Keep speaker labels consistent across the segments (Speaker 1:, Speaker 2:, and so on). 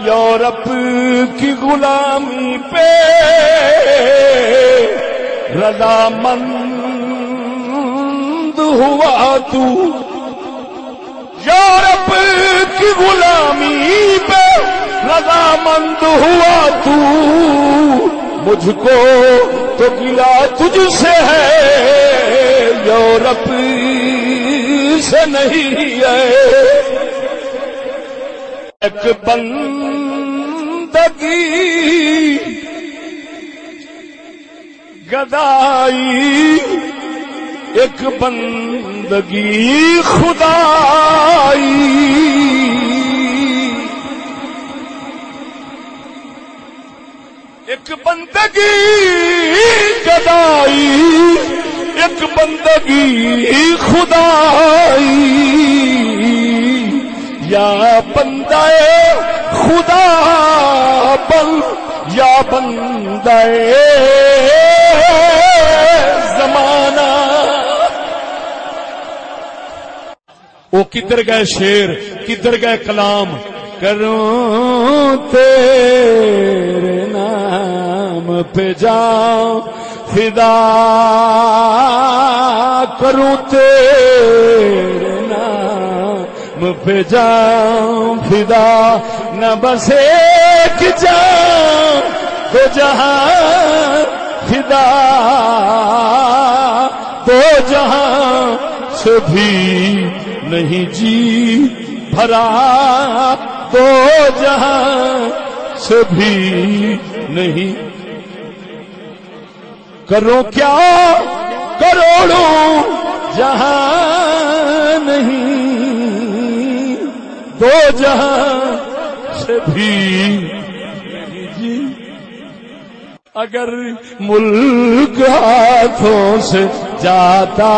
Speaker 1: Europe کی غلامی پہ رضامند ہوا تو، یورپ کی غلامی پہ رضامند ہوا تو، مجھ کو تو گلا تجھ سے ہے یورپ سے نہیں ہے۔ ایک بندگی گدائی، ایک بندگی خدائی، ایک بندگی گدائی، ایک بندگی خدائی، یا بندہ خدا بن یا بندہ زمانہ۔ وہ کدھر گئے شیر، کدھر گئے کلام، کروں تیرے نام پہ جاؤں فدا، کروں تیرے نام پہ جاؤں فدا، نہ بس ایک جاؤں دو جہاں فدا، دو جہاں سے بھی نہیں جی بھرا، دو جہاں سے بھی نہیں، کرو کیا کروڑوں جہاں نہیں، دو جہاں سے بھی نہیں جی، اگر ملک ہاتھوں سے جاتا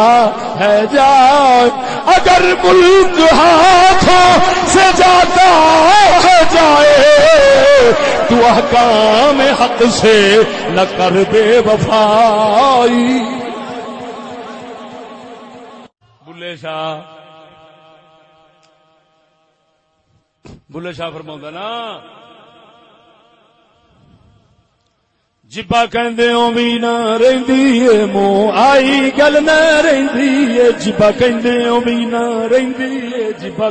Speaker 1: ہے جائے، اگر ملک ہاتھوں سے جاتا ہے جائے، تو احکام حق سے نہ کر بے وفائی۔ بلے شاہ فرماؤں نا، جبا کہندیوں بھی نہ رہندی ہے، منہ آئی گل نہ رہندی ہے، جبا کہندیوں بھی نہ رہندی ہے، جبا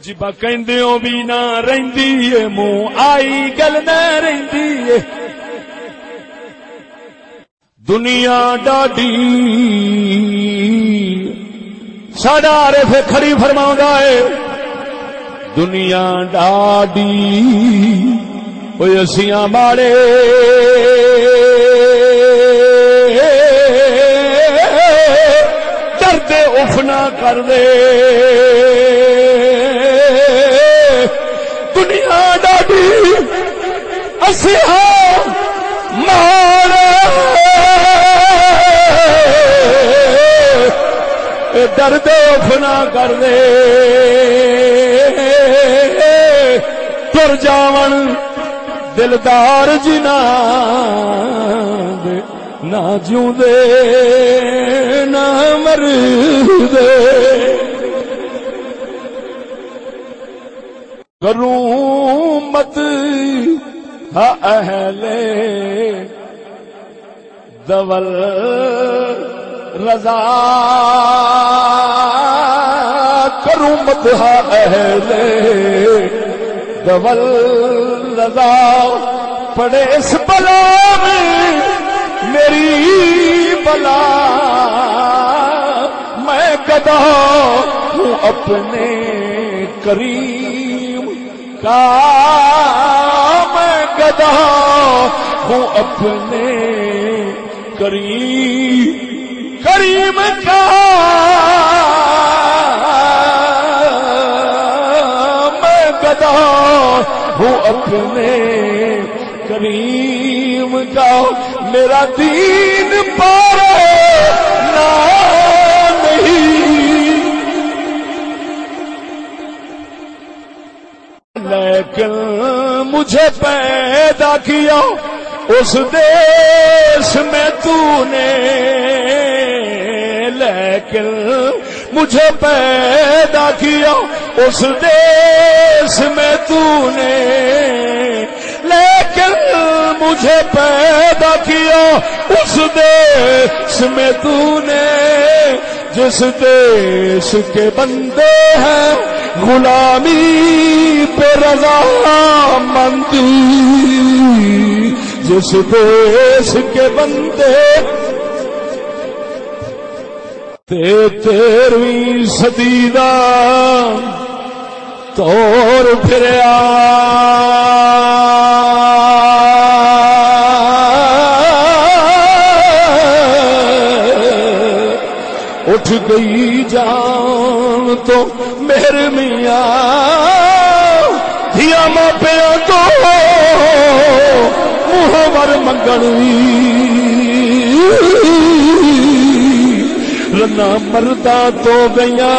Speaker 1: جبا کہندیوں بھی نہ رہندی ہے، منہ آئی گل نہ رہندی ہے، دنیا ڈاڈی ساڈا عارف کھڑی فرماؤں ہے، دنیا ڈاڈی اوے اسیاں ماڑے ڈردے اف نہ کر دے، دنیا ڈاڈی اسیاں ماڑے ڈردے اف نہ کر دے، تر جاون دلدار جنا دے، نہ جیوں دے نہ مر دے، کروں مت ہا اہل دول رضا، کروں مت ہا اہل دول رضا، پڑے اس بلا میں میری بلا، میں گدا ہوں اپنے کریم کا، میں گدا ہوں اپنے کریم کا، میں گدا ہوں اپنے کریم کا، میرا دین پارے نہ نہیں، لیکن مجھے پیدا کیا اس دیش میں تو نے، لیکن مجھے پیدا کیا اس دیس میں تو نے، لیکن مجھے پیدا کیا اس دیس میں تو نے، جس دیس کے بندے ہیں غلامی پہ رضا مندی، جس دیس کے بندے 13ویں صدی دا توڑ پھریا، اٹھ گئی جان تو مہر میاں، دھیا ماپیاں تو منہ ور منگنی، رنا مردہ تو گیا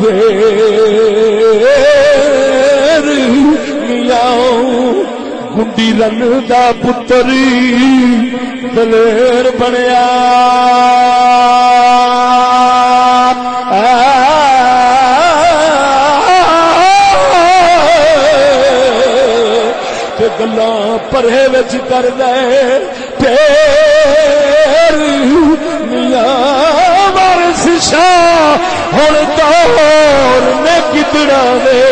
Speaker 1: ویر میاں، گنڈی رن دا پتری دلیر بنیا، گلاں پرہے وچ کر دے پھر میاں وارث شاہ ہن دور میں کتنا دے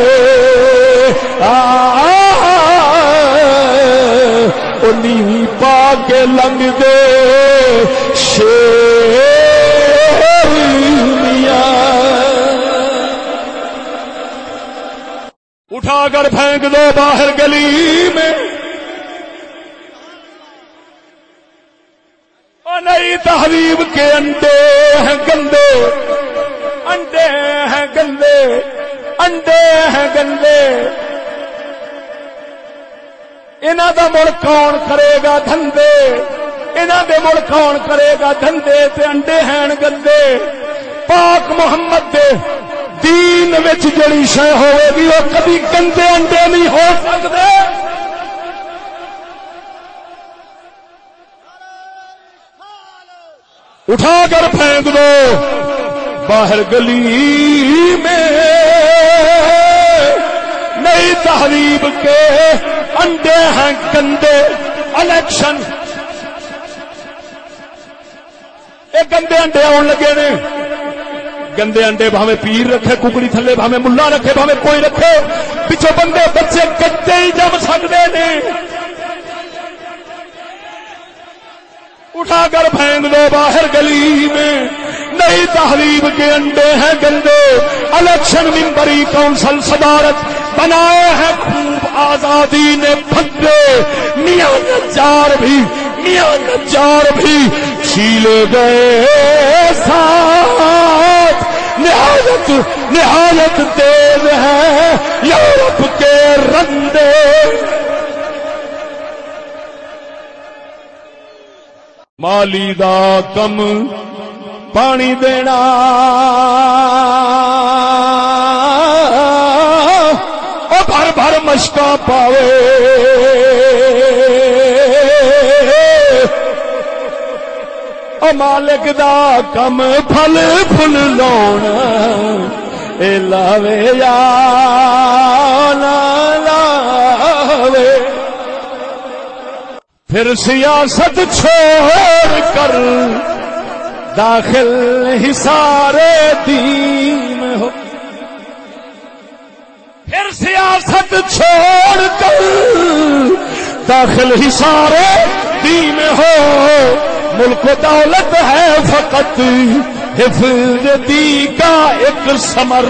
Speaker 1: او نیویں پا کے لنگ دے شیر میاں، اٹھا کر پھینک دو باہر گلی میں، اور نئی تہذیب کے انڈے ہیں گندے، انڈے ہیں گندے، انڈے ہیں گندے، انہاں دا مڑ کون کرے گا دھندے، انہاں دے مڑ کون کرے گا دھندے، تے انڈے ہیں گندے۔ پاک محمد دے دین وچ جڑی شے ہوے گی وہ کبھی گندے انڈے نہیں ہو سکتے۔ اٹھا کر پھینک دو باہر گلی میں، نئی تہذیب کے انڈے ہیں گندے۔ الیکشن یہ گندے انڈے آن لگے نے، گندے انڈے بھاویں پیر رکھے ککڑی تھلے، بھاویں ملا رکھے، بھاویں کوئی رکھے، پچھو بندے بچے گدے ہی جم سکتے نے۔ اٹھا کر پھینک دو باہر گلی میں، نئی تہذیب کے انڈے ہیں گندے۔ الیکشن ممبری کونسل صدارت بنائے ہیں خوب آزادی نے پھٹے، میاں نجار بھی چھیلے گئے ساتھ، نہایت تیز ہے یورپ کے رندے۔ مالی دا کم پانی دینا، او بھر بھر مشکا پاوے، او مالک دا کم پھل پھل لاؤنا، اے لاوے یا نہ لاوے۔ پھر سیاست چھوڑ کر داخل حصار دین ہو، پھر سیاست چھوڑ کر داخل حصار دین ہو، ملک و دولت ہے فقط حفظ دی کا ایک ثمر۔